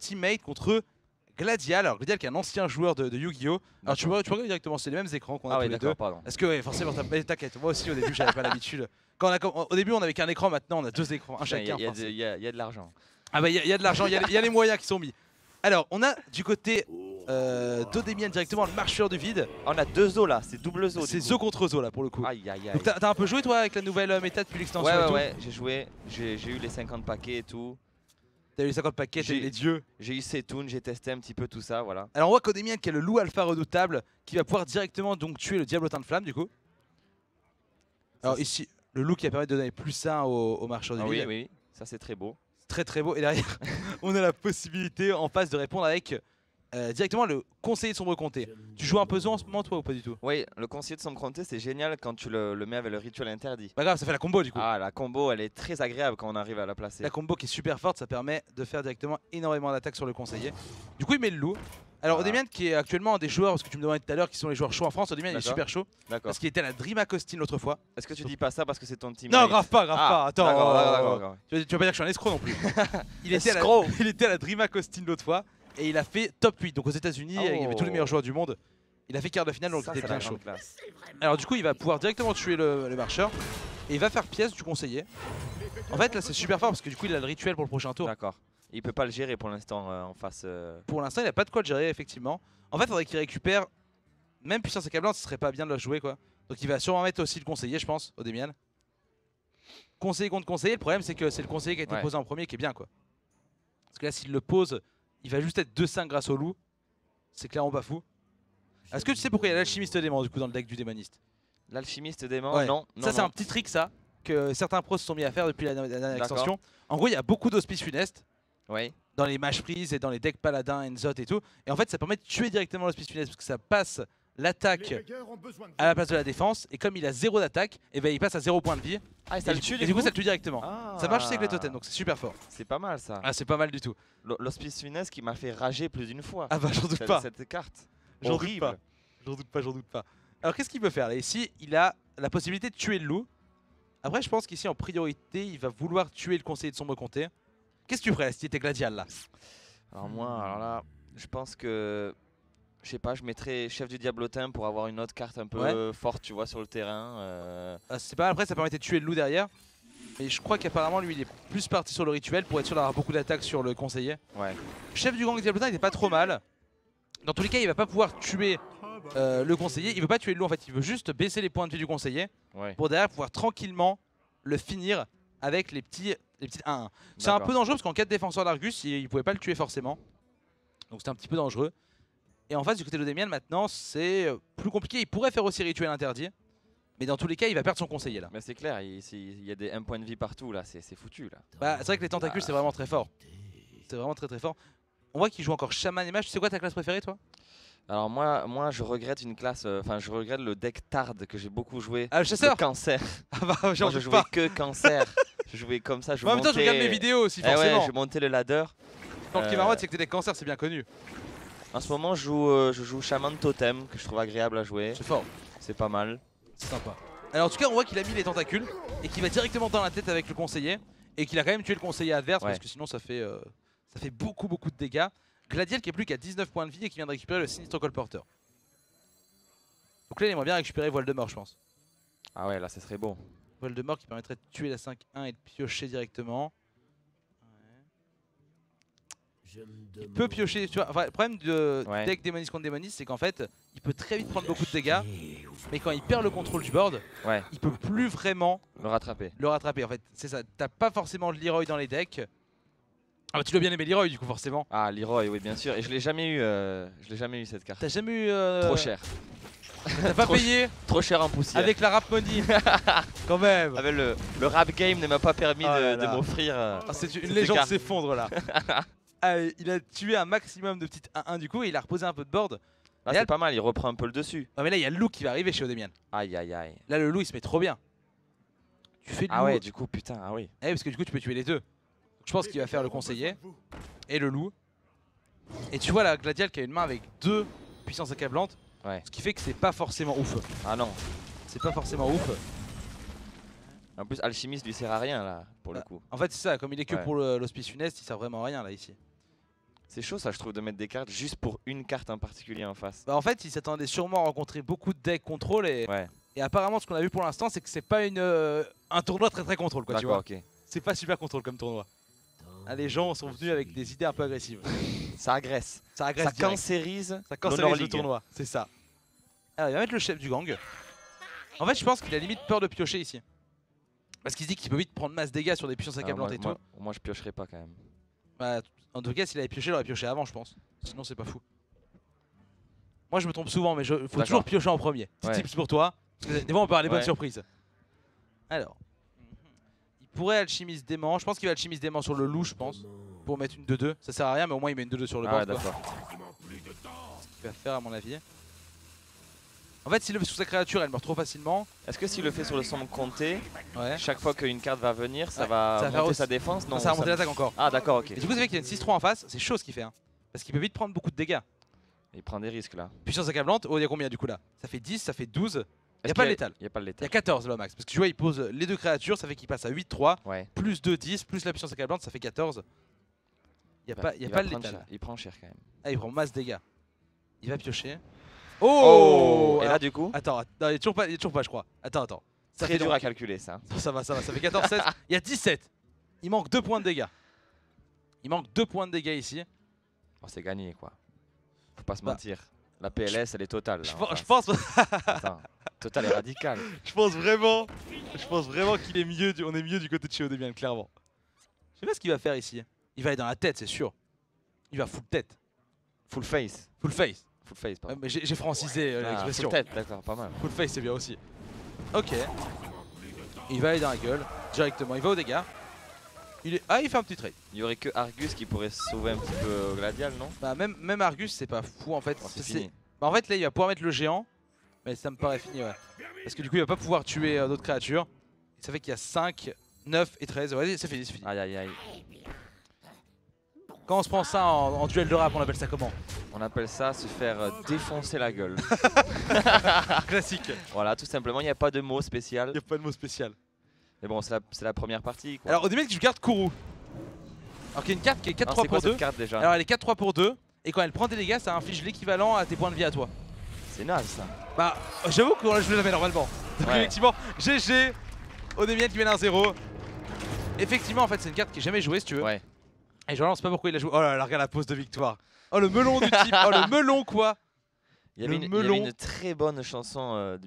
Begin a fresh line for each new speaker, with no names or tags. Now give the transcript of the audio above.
teammate contre Gladial. Alors Gladial qui est un ancien joueur de Yu-Gi-Oh! Alors tu vois directement, c'est les mêmes écrans qu'on a tous les deux.
Pardon.
Parce que ouais, forcément, t'inquiète, moi aussi au début j'avais pas l'habitude. Au début on avait qu'un écran, maintenant on a 2 écrans, un chacun.
Il y a de l'argent.
Ah bah il y a de l'argent, il y a les moyens qui sont mis. Alors on a du côté d'Odemian directement le marcheur du vide.
On a 2 Zo là, c'est double Zo.
C'est Zo contre Zo là pour le coup.
Aïe aïe aïe.
Donc t'as un peu joué toi avec la nouvelle méta depuis l'extension et tout?
Ouais, j'ai joué, j'ai eu les 50 paquets et tout.
T'as eu les 50 paquets, t'as eu les dieux.
J'ai eu Setoun, j'ai testé un petit peu tout ça, voilà.
Alors on voit qu'Odemian qui est le loup alpha redoutable qui va pouvoir directement donc tuer le diablotin de flamme du coup. Alors ici, le loup qui va permettre de donner +1 au marcheur du vide.
Oui, ça c'est très beau.
Très très beau. Et derrière, on a la possibilité en face de répondre avec directement le conseiller de sombre comté. Tu joues un peu Zo en ce moment toi ou pas du tout?
Oui, le conseiller de sombre comté c'est génial quand tu le mets avec le rituel interdit.
Pas grave, ça fait la combo du coup.
Ah, la combo elle est très agréable quand on arrive à la placer.
La combo qui est super forte, ça permet de faire directement énormément d'attaques sur le conseiller. Du coup il met le loup. Alors Odemian qui est actuellement un des joueurs, parce que tu me demandais tout à l'heure qui sont les joueurs chauds en France, Odemian il est super chaud.
D'accord.
Parce qu'il était à la Dream Costin l'autre fois.
Est-ce que tu dis pas ça parce que c'est ton team?
Non, grave pas, attends.
D'accord.
Tu vas pas dire que je suis un escroc non plus. il était à la Dream Costin l'autre fois et il a fait top 8. Donc aux États-Unis, il y avait tous les meilleurs joueurs du monde. Il a fait quart de finale donc il était bien chaud. Alors du coup il va pouvoir directement tuer le marcheur et il va faire pièce du conseiller. En fait là c'est super fort parce que du coup il a le rituel pour le prochain tour.
D'accord. Il peut pas le gérer pour l'instant en face.
Pour l'instant il a pas de quoi le gérer effectivement. En fait il faudrait qu'il récupère même puissance accablante, ce serait pas bien de le jouer quoi. Donc il va sûrement mettre aussi le conseiller je pense, Odemian. Conseiller contre conseiller, le problème c'est que c'est le conseiller qui a été posé en premier qui est bien quoi. Parce que là s'il le pose, il va juste être 2-5 grâce au loup. C'est clairement pas fou. Est-ce que tu sais pourquoi il y a l'alchimiste démon du coup dans le deck du démoniste?
L'alchimiste démon?
Ouais.
Non.
Ça c'est un petit trick ça, que certains pros se sont mis à faire depuis la dernière extension. En gros il y a beaucoup d'hospices funestes.
Oui.
Dans les match freeze et dans les decks paladins, Enzot et tout. Et en fait ça permet de tuer directement l'hospice funeste parce que ça passe l'attaque à la place de la défense. Et comme il a 0 d'attaque, et ben il passe à 0 points de vie.
Ah, et ça le tue
et du coup ça le tue directement.
Ah.
Ça marche aussi avec les totems donc c'est super fort.
C'est pas mal ça.
Ah c'est pas mal du tout.
L'hospice funeste qui m'a fait rager plus d'une fois.
Ah bah j'en doute pas.
Cette carte.
J'en doute pas. J'en doute pas. Alors qu'est-ce qu'il peut faire là? Ici il a la possibilité de tuer le loup. Après je pense qu'ici en priorité il va vouloir tuer le conseiller de sombre comté. Qu'est-ce que tu ferais si t'étais Gladial là?
Alors moi, là, je pense que, je sais pas, je mettrais chef du diablotin pour avoir une autre carte un peu forte, tu vois, sur le terrain.
C'est pas mal, après ça permettait de tuer le loup derrière. Mais je crois qu'apparemment lui il est plus parti sur le rituel pour être sûr d'avoir beaucoup d'attaques sur le conseiller.
Ouais.
Chef du gang diablotin il était pas trop mal. Dans tous les cas il va pas pouvoir tuer le conseiller, il veut pas tuer le loup en fait, il veut juste baisser les points de vie du conseiller pour derrière pouvoir tranquillement le finir avec les petits 1-1. C'est un peu dangereux parce qu'en cas de défenseur d'Argus, il pouvait pas le tuer forcément. Donc c'était un petit peu dangereux. Et en face du côté de Odemian maintenant c'est plus compliqué, il pourrait faire aussi rituel interdit. Mais dans tous les cas il va perdre son conseiller là.
Mais c'est clair, il y a des 1 point de vie partout là, c'est foutu là.
Bah c'est vrai que les tentacules c'est vraiment très fort. C'est vraiment très fort. On voit qu'il joue encore chaman et mage, tu sais quoi ta classe préférée toi?
Alors moi je regrette une classe, enfin je regrette le deck Tard que j'ai beaucoup joué.
Ah le chasseur?
Le cancer.
Ah bah genre
je jouais que cancer. Je jouais comme ça,
en même temps je regarde mes vidéos aussi forcément.
Ouais, je montais le ladder.
Donc ce qui est marrant c'est que t'es des cancers, c'est bien connu.
En ce moment je joue Shaman Totem que je trouve agréable à jouer.
C'est fort.
C'est pas mal.
C'est sympa. Alors en tout cas on voit qu'il a mis les tentacules et qu'il va directement dans la tête avec le conseiller. Et qu'il a quand même tué le conseiller adverse parce que sinon ça fait beaucoup de dégâts. Gladiel qui est plus qu'à 19 points de vie et qui vient de récupérer le sinistre colporteur. Donc là il aimerait bien récupérer Voile de mort je pense.
Ah ouais là ce serait beau.
Voile de mort qui permettrait de tuer la 5-1 et de piocher directement. Il peut piocher, tu vois, enfin, le problème de deck démoniste contre démoniste c'est qu'en fait il peut très vite prendre beaucoup de dégâts. Mais quand il perd le contrôle du board, il peut plus vraiment
le rattraper.
En fait c'est ça, t'as pas forcément de Leroy dans les decks. Ah bah tu dois bien aimer Leroy du coup forcément.
Ah Leroy oui bien sûr, et je l'ai jamais eu cette carte.
T'as jamais eu
trop cher.
T'as pas payé
trop cher en poussière.
Avec la rap money. Quand même.
Avec le rap game ne m'a pas permis de m'offrir
c'est une légende s'effondre là. Allez, il a tué un maximum de petites 1-1 du coup et il a reposé un peu de board.
Là c'est pas mal, il reprend un peu le dessus.
Non mais là il y a le loup qui va arriver chez Odemian.
Aïe aïe aïe.
Là le loup il se met trop bien. Tu fais du
loup. Ah ouais du coup putain, ah oui.
Parce que du coup tu peux tuer les deux. Je pense qu'il va faire le conseiller et le loup. Et tu vois la Gladial qui a une main avec 2 puissances accablantes. Ce qui fait que c'est pas forcément ouf.
Ah non.
C'est pas forcément ouf.
En plus Alchimiste lui sert à rien là pour le coup.
En fait c'est ça, comme il est que pour l'hospice funeste, il sert vraiment à rien là ici.
C'est chaud ça je trouve de mettre des cartes juste pour une carte en particulier en face.
Bah en fait il s'attendait sûrement à rencontrer beaucoup de decks contrôle et apparemment ce qu'on a vu pour l'instant c'est que c'est pas un tournoi très contrôle quoi tu vois.
Okay.
C'est pas super contrôle comme tournoi. Ah, les gens sont venus avec des idées un peu agressives.
Ça agresse. Ça cancérise
le tournoi, c'est ça. Alors il va mettre le chef du gang. En fait je pense qu'il a limite peur de piocher ici. Parce qu'il se dit qu'il peut vite prendre masse dégâts sur des pions accablantes et tout.
Moi je piocherai pas quand même.
Bah, en tout cas s'il avait pioché, il aurait pioché avant je pense. Sinon c'est pas fou. Moi je me trompe souvent mais il faut toujours piocher en premier. Petit tips pour toi. Parce que des fois on peut avoir des bonnes surprises. Alors. Il pourrait alchimiste dément. Je pense qu'il va alchimiste dément sur le loup je pense. Pour mettre une 2-2. Ça sert à rien mais au moins il met une 2-2 sur le board.
D'accord.
Ce qu'il va faire à mon avis. En fait s'il le fait sur sa créature elle meurt trop facilement.
Est-ce que s'il le fait sur le somme compté, chaque fois qu'une carte va venir ça va monter sa défense? Non,
ça va monter l'attaque encore.
Ah d'accord ok.
Et du coup c'est vrai qu'il y a une 6-3 en face, c'est chaud ce qu'il fait hein. Parce qu'il peut vite prendre beaucoup de dégâts.
Il prend des risques là.
Puissance accablante, oh il y a combien du coup là? Ça fait 10, ça fait 12. Il n'y a pas le létal.
Il y a pas le létal.
Il y a 14 là max. Parce que tu vois il pose les deux créatures, ça fait qu'il passe à 8-3. Plus 2, 10, plus la puissance accablante, ça fait 14. Il n'y a pas le létal.
Il prend cher quand même.
Ah il prend masse dégâts. Il va piocher.
Oh, et là du coup
attends, non, il est toujours pas je crois. Attends.
Ça fait dur à calculer ça.
Ça va, ça fait 14-16. Il y a 17. Il manque 2 points de dégâts. Il manque 2 points de dégâts ici.
Oh, c'est gagné quoi. Faut pas se mentir. La PLS elle est totale. Là,
je pense.
Attends, Total est radical.
Je pense vraiment qu'il est mieux. On est mieux du côté de chez Odebian, clairement. Je sais pas ce qu'il va faire ici. Il va aller dans la tête, c'est sûr. Il va full tête.
Full face.
Full face.
Full face, pardon.
Mais j'ai francisé l'expression.
Full tête, d'accord, pas mal.
Full face, c'est bien aussi. Ok. Il va aller dans la gueule directement. Il va au dégâts. Ah, il fait un petit trade.
Il y aurait que Argus qui pourrait se sauver un petit peu au Gladial, non?
Bah même Argus c'est pas fou en fait.
C'est fini.
Bah, en fait là il va pouvoir mettre le géant. Mais ça me paraît fini ouais. Parce que du coup il va pas pouvoir tuer d'autres créatures. Et ça fait qu'il y a 5, 9 et 13. Ouais c'est fini, c'est fini.
Aïe aïe aïe.
Quand on se prend ça en duel de rap on appelle ça comment?
On appelle ça se faire défoncer la gueule.
Classique.
Voilà tout simplement, il n'y a pas de mot spécial.
Il n'y a pas de mot spécial.
Mais bon c'est la première partie quoi.
Alors au début tu gardes Kourou. Alors qu'il y a une carte qui est 4-3 pour 2.
Déjà
alors elle est 4-3 pour 2. Et quand elle prend des dégâts ça inflige l'équivalent à tes points de vie à toi.
C'est naze ça.
Bah j'avoue qu'on l'a joué jamais normalement. Donc effectivement GG Odebian qui mène 1-0. Effectivement en fait c'est une carte qui est jamais jouée si tu veux.
Ouais.
Et je relance pas pourquoi il a joué. Oh là là regarde la pose de victoire. Oh le melon du type. Oh le melon quoi.
Il y avait une très bonne chanson de